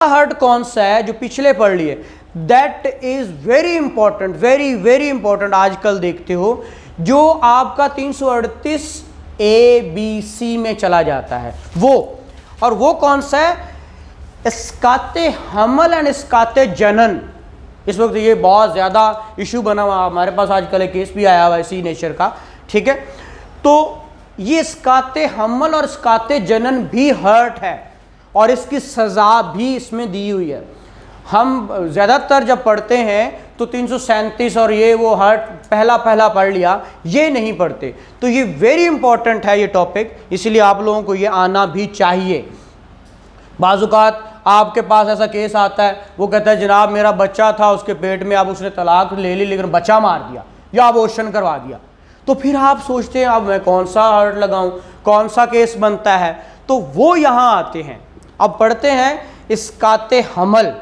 Hurt कौन सा है जो पिछले पढ़ लिए, that is very important, very very important. आजकल देखते हो जो आपका 338 ABC में चला जाता है वो, और वो कौन सा है, इसकाते हमल एंड इसकाते जनन। इस वक्त ये बहुत ज़्यादा इशू बना हुआ, हमारे पास आजकल एक केस भी आया हुआ इसी नेचर का, ठीक है। तो ये इसकाते हमल और इसकाते जनन भी हर्ट है और इसकी सज़ा भी इसमें दी हुई है। हम ज़्यादातर जब पढ़ते हैं तो 337 और ये वो हर्ट पहला पढ़ लिया, ये नहीं पढ़ते। तो ये वेरी इंपॉर्टेंट है ये टॉपिक, इसलिए आप लोगों को ये आना भी चाहिए। बाज़-औक़ात आपके पास ऐसा केस आता है, वो कहता है जनाब मेरा बच्चा था उसके पेट में, अब उसने तलाक ले ली लेकिन बच्चा मार दिया या अबॉर्शन करवा दिया। तो फिर आप सोचते हैं अब मैं कौन सा हर्ट लगाऊं, कौन सा केस बनता है, तो वो यहाँ आते हैं। अब पढ़ते हैं इसकाते हमल।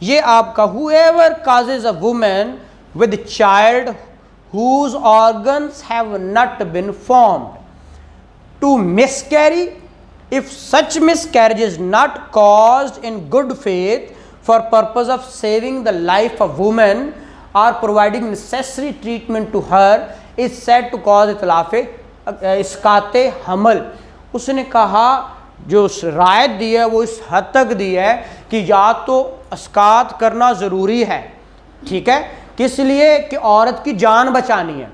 ये आपका whoever causes a woman with child whose organs have not been formed to miscarry, if such miscarriage is not caused in good faith for purpose of saving the life of woman or providing necessary treatment to her, is said to cause इतलाफ़े इसकाते हमल। उसने कहा जो रायत दी है वो इस हद तक दी है कि या तो इसकात करना ज़रूरी है, ठीक है, किस लिए कि औरत की जान बचानी है,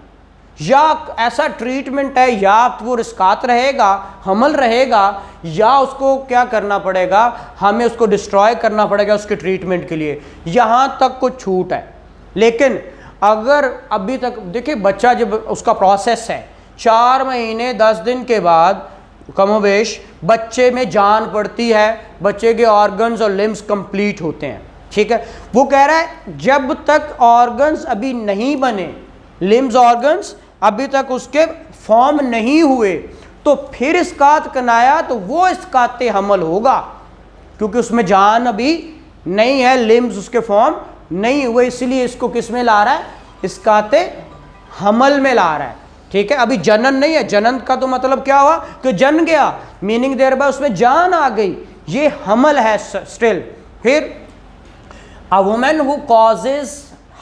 या ऐसा ट्रीटमेंट है या तो वो इसकात रहेगा, हमल रहेगा, या उसको क्या करना पड़ेगा, हमें उसको डिस्ट्रॉय करना पड़ेगा उसके ट्रीटमेंट के लिए। यहाँ तक कुछ छूट है। लेकिन अगर अभी तक देखिए बच्चा जब उसका प्रोसेस है 4 महीने 10 दिन के बाद कमोबेश बच्चे में जान पड़ती है, बच्चे के ऑर्गन्स और लिम्स कंप्लीट होते हैं, ठीक है। वो कह रहा है जब तक ऑर्गन्स अभी नहीं बने, लिम्स ऑर्गन्स अभी तक उसके फॉर्म नहीं हुए, तो फिर इसकात कनाया तो वो इसकाते हमल होगा, क्योंकि उसमें जान अभी नहीं है, लिम्स उसके फॉर्म नहीं हुए, इसलिए इसको किस में ला रहा है, इसकाते हमल में ला रहा है, ठीक है। अभी जनन नहीं है, जनन का तो मतलब क्या हुआ कि जन गया, मीनिंग देर बाद उसमें जान आ गई, ये हमल है स्टिल। फिर a woman who causes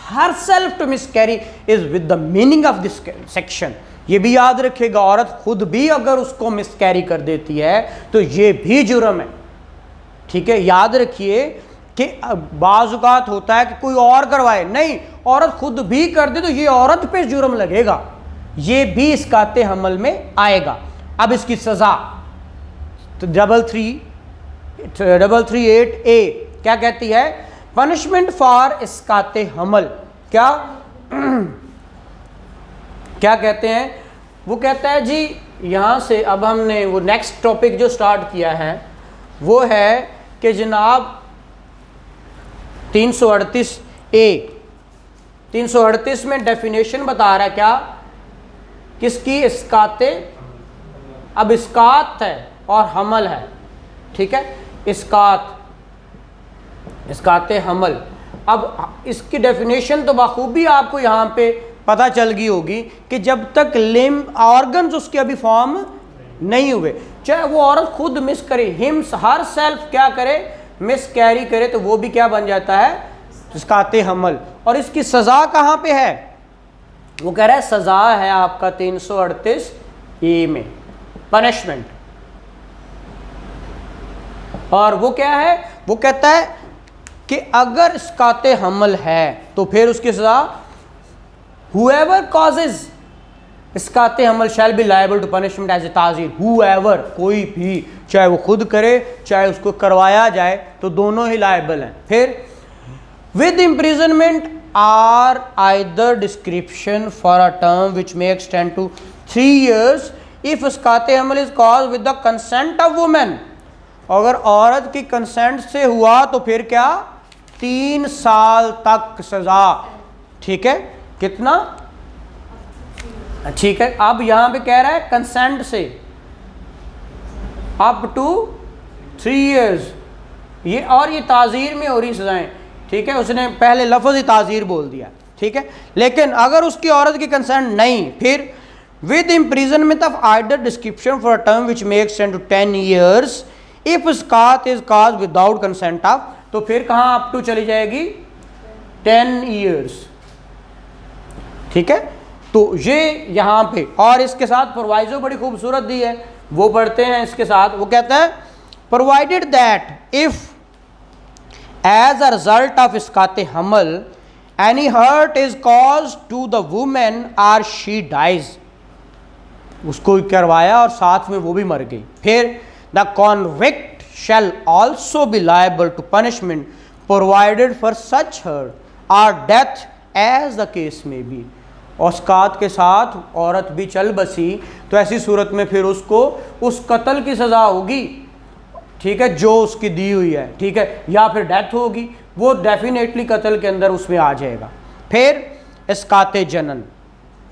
herself to miscarry is with the meaning of this section। ये भी याद रखिएगा, औरत खुद भी अगर उसको मिसकैरी कर देती है तो ये भी जुर्म है, ठीक है। याद रखिए कि बाज़-औक़ात होता है कि कोई और करवाए, नहीं, औरत खुद भी कर दे तो ये औरत पे जुर्म लगेगा, ये भी इसकाते हमल में आएगा। अब इसकी सज़ा तो 338A क्या कहती है, पनिशमेंट फॉर इसकाते हमल। क्या क्या कहते हैं, वो कहता है जी यहाँ से अब हमने वो नेक्स्ट टॉपिक जो स्टार्ट किया है वो है कि जनाब 338 में डेफिनेशन बता रहा है क्या, किसकी, इसकाते, अब इसकात है और हमल है, ठीक है, इसकाते हमल। अब इसकी डेफिनेशन तो बखूबी आपको यहाँ पे पता चल गई होगी कि जब तक लिम्ब ऑर्गन्स उसके अभी फॉर्म नहीं हुए, चाहे वो औरत खुद मिस करे, हिम्स हर सेल्फ क्या करे, मिस कैरी करे, तो वो भी क्या बन जाता है, इसकाते हमल। और इसकी सज़ा कहाँ पे है, वो कह रहा है सज़ा है आपका 338A में, पनिशमेंट। और वो क्या है, वो कहता है कि अगर इसकाते हमल है तो फिर उसकी सज़ा whoever causes इसकाते हमल shall be liable to punishment as a ताज़ीर। whoever कोई भी, चाहे वो खुद करे चाहे उसको करवाया जाए, तो दोनों ही लायबल हैं। फिर with imprisonment or either description for a term which may extend to 3 years if इसकाते हमल is caused with the consent of woman। अगर औरत की कंसेंट से हुआ तो फिर क्या, 3 साल तक सजा, ठीक है, कितना, ठीक है। अब यहां पे कह रहा है कंसेंट से अप टू 3 years, ये और ये ताज़ीर में हो रही सजाएं, ठीक है, उसने पहले लफ्ज़ ही ताज़ीर बोल दिया, ठीक है। लेकिन अगर उसकी औरत की कंसेंट नहीं, फिर with imprisonment of either description for a term which may extend to 10 years if स्कात is caused without consent of, तो फिर कहां अप टू चली जाएगी 10 ईयर्स। ठीक है, तो ये यहां पे, और इसके साथ प्रोवाइजो बड़ी खूबसूरत दी है, वो पढ़ते हैं इसके साथ। वो कहता है provided that if as a result of इसकाते हमल any hurt is caused to the women or she dies, उसको करवाया और साथ में वो भी मर गई, फिर the convict shall also be liable to punishment provided for such hurt or death as the case में बी। और स्कात के साथ औरत भी चल बसी तो ऐसी सूरत में फिर उसको उस कत्ल की सज़ा होगी, ठीक है, जो उसकी दी हुई है, ठीक है, या फिर डेथ होगी, वो डेफिनेटली कत्ल के अंदर उसमें आ जाएगा। फिर इसकाते जनन,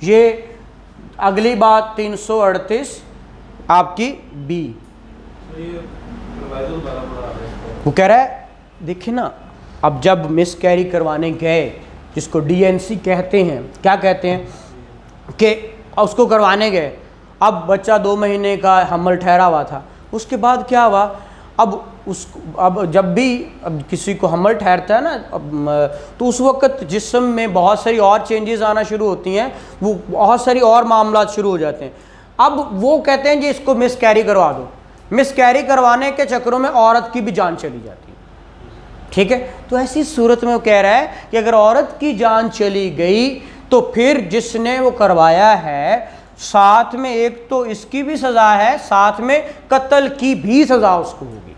ये अगली बात 338 आपकी बी। वो कह रहा है देखिए ना, अब जब मिस कैरी करवाने गए, जिसको डीएनसी कहते हैं, क्या कहते हैं कि उसको करवाने गए, अब बच्चा 2 महीने का हमल ठहरा हुआ था, उसके बाद क्या हुआ, अब जब भी अब किसी को हमल ठहरता है ना, तो उस वक्त जिस्म में बहुत सारी और चेंजेस आना शुरू होती हैं, वो बहुत सारी और मामला शुरू हो जाते हैं। अब वो कहते हैं जी इसको मिस कैरी करवा दो, मिस कैरी करवाने के चक्करों में औरत की भी जान चली जाती है। ठीक है, तो ऐसी सूरत में वो कह रहा है कि अगर औरत की जान चली गई तो फिर जिसने वो करवाया है, साथ में एक तो इसकी भी सज़ा है, साथ में कत्ल की भी सज़ा उसको होगी,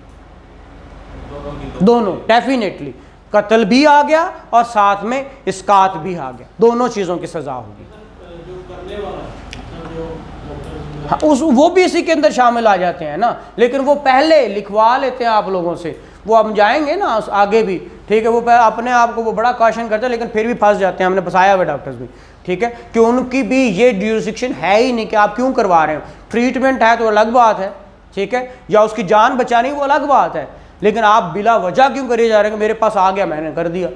दोनों डेफिनेटली, कत्ल भी आ गया और साथ में इसकात भी आ गया, दोनों चीज़ों की सज़ा होगी। हाँ, वो भी इसी के अंदर शामिल आ जाते हैं ना, लेकिन वो पहले लिखवा लेते हैं आप लोगों से, वो हम जाएंगे ना आगे भी, ठीक है, वो अपने आप को वो बड़ा कॉशन करते हैं, लेकिन फिर भी फंस जाते हैं, हमने फंसाया हुआ डॉक्टर्स भी, ठीक है, कि उनकी भी ये ड्यूरिस्डिक्शन है ही नहीं कि आप क्यों करवा रहे हो, ट्रीटमेंट है तो अलग बात है, ठीक है, या उसकी जान बचानी वो अलग बात है, लेकिन आप बिला वजह क्यों करे जा रहे हैं, मेरे पास आ गया मैंने कर दिया।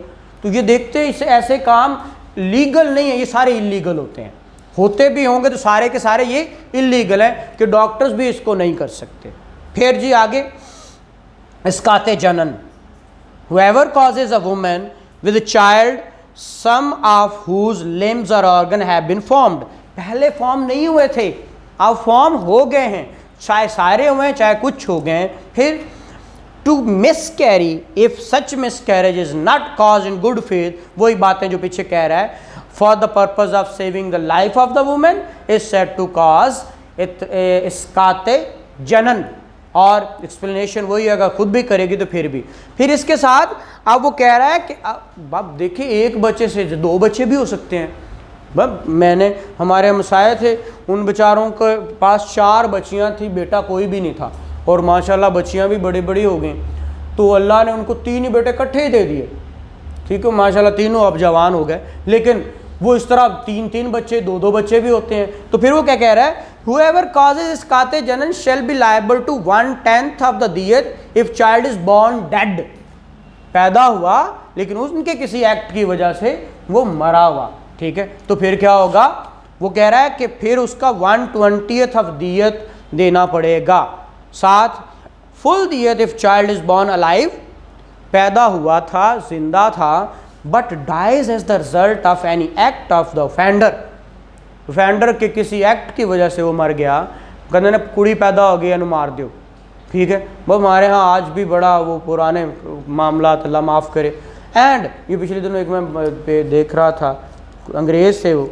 तो ये देखते इसे ऐसे काम लीगल नहीं है, ये सारे इलीगल होते हैं, होते भी होंगे तो सारे के सारे ये इलीगल है कि डॉक्टर्स भी इसको नहीं कर सकते। फिर जी आगे इसकाते जनन, whoever causes a woman with a child some of whose limbs or organ have been formed, पहले फॉर्म नहीं हुए थे, अब फॉर्म हो गए हैं, चाहे सारे हुए हैं चाहे कुछ हो गए हैं। फिर to miscarry if such miscarriage is not caused in good faith, वही बातें जो पीछे कह रहा है, for the purpose of saving the life of the woman is said to cause इसकाते जनन, और एक्सप्लेनेशन वही अगर खुद भी करेगी तो फिर इसके साथ अब वो कह रहा है कि अब देखिए एक बच्चे से 2 बच्चे भी हो सकते हैं। बब मैंने हमारे हमसाये थे, उन बेचारों के पास 4 बच्चियां थी, बेटा कोई भी नहीं था, और माशाल्लाह बच्चियां भी बड़ी बड़ी हो गई, तो अल्लाह ने उनको 3 ही बेटे इकट्ठे ही दे दिए, ठीक है, माशाल्लाह तीनों अब जवान हो गए, लेकिन वो इस तरह 3-3 बच्चे 2-2 बच्चे भी होते हैं। तो फिर वो क्या कह रहा है, whoever causes इसकाते जनन shall be liable to 1/10 of the diyat if child is born dead, पैदा हुआ लेकिन उनके किसी एक्ट की वजह से वो मरा हुआ, ठीक है, तो फिर क्या होगा, वो कह रहा है कि फिर उसका 1/20 ऑफ दियत देना पड़ेगा, साथ फुल दियत if child is born alive, पैदा हुआ था, जिंदा था, but dies as the result of any act of the offender के किसी एक्ट की वजह से वो मर गया, कहते ना कुड़ी पैदा हो गई मार दो, ठीक है, वो हमारे यहाँ आज भी बड़ा वो पुराने मामला, अल्लाह माफ़ करे। एंड ये पिछले दिनों एक मैं पे देख रहा था, अंग्रेज़ से वो,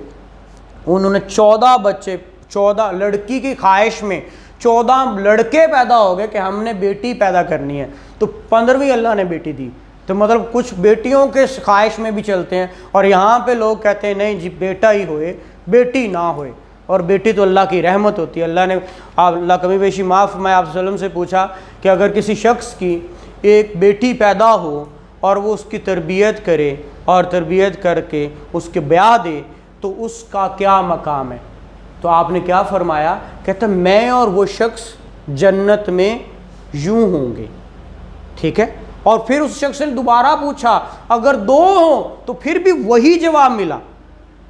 उन्होंने 14 बच्चे, 14 लड़की की ख्वाहिश में 14 लड़के पैदा हो गए कि हमने बेटी पैदा करनी है, तो 15वीं अल्लाह ने बेटी दी। तो मतलब कुछ बेटियों के ख्वाहिश में भी चलते हैं, और यहाँ पे लोग कहते हैं नहीं जी बेटा ही होए बेटी ना होए, और बेटी तो अल्लाह की रहमत होती है। अल्लाह ने, अल्लाह कमी बेशी माफ़, मैं आप सल्लम से पूछा कि अगर किसी शख्स की एक बेटी पैदा हो और वो उसकी तरबियत करे और तरबियत करके उसके ब्याह दे तो उसका क्या मकाम है, तो आपने क्या फरमाया, कहता मैं और वो शख्स जन्नत में यूं होंगे, ठीक है। और फिर उस शख्स ने दोबारा पूछा अगर 2 हो तो फिर भी वही जवाब मिला,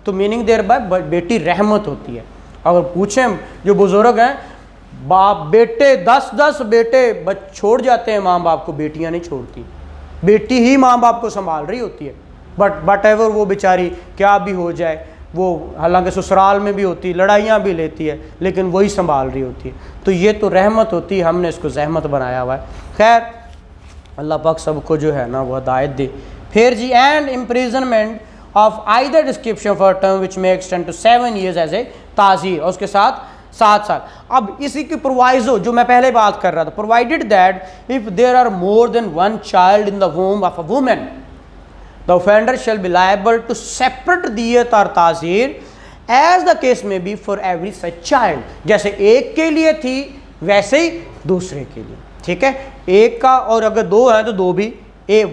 तो मीनिंग देर बाय बेटी रहमत होती है। अगर पूछें जो बुज़ुर्ग हैं बाप बेटे 10-10 बेटे छोड़ जाते हैं माँ बाप को, बेटियां नहीं छोड़ती। बेटी ही माँ बाप को संभाल रही होती है, बट एवर वो बेचारी क्या भी हो जाए, वो हालांकि ससुराल में भी होती, लड़ाइयाँ भी लेती है, लेकिन वही संभाल रही होती है। तो ये तो रहमत होती है, हमने इसको जहमत बनाया हुआ है। खैर अल्लाह पाक सबको जो है ना वो हिदायत दे। फिर जी, and imprisonment of either description for term which may extend to 7 years as a ताज़ीर, और उसके साथ 7 साल। अब इसी की प्रोवाइजो जो मैं पहले बात कर रहा था, provided that if there are more than 1 child in the womb of a woman the offender shall be liable to separate दियत और ताज़ीर एज द केस में be for every such child. जैसे एक के लिए थी वैसे ही दूसरे के लिए, ठीक है, एक का, और अगर 2 हैं तो 2 भी,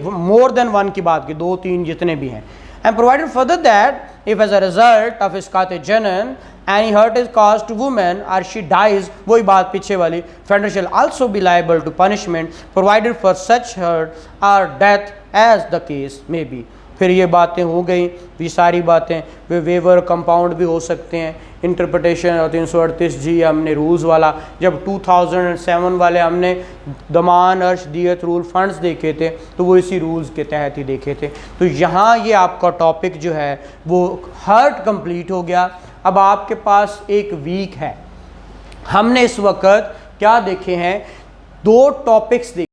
मोर देन 1 की बात की, 2, 3 जितने भी हैं। And provided further that if as a result of इसकात जनन any hurt is caused to women और शी डाइज, वही बात पीछे वाली, offender shall also be liable to punishment provided for such hurt or death as the case may be। फिर ये बातें हो गई, ये सारी बातें, वे वेवर कंपाउंड भी हो सकते हैं, इंटरप्रटेशन और 338 जी हमने रूल्स वाला, जब 2007 वाले हमने दमान अर्श दियत रूल फंड्स देखे थे तो वो इसी रूल्स के तहत ही देखे थे। तो यहाँ ये आपका टॉपिक जो है वो हर्ट कंप्लीट हो गया। अब आपके पास एक वीक है। हमने इस वक्त क्या देखे हैं, 2 टॉपिक्स देखे।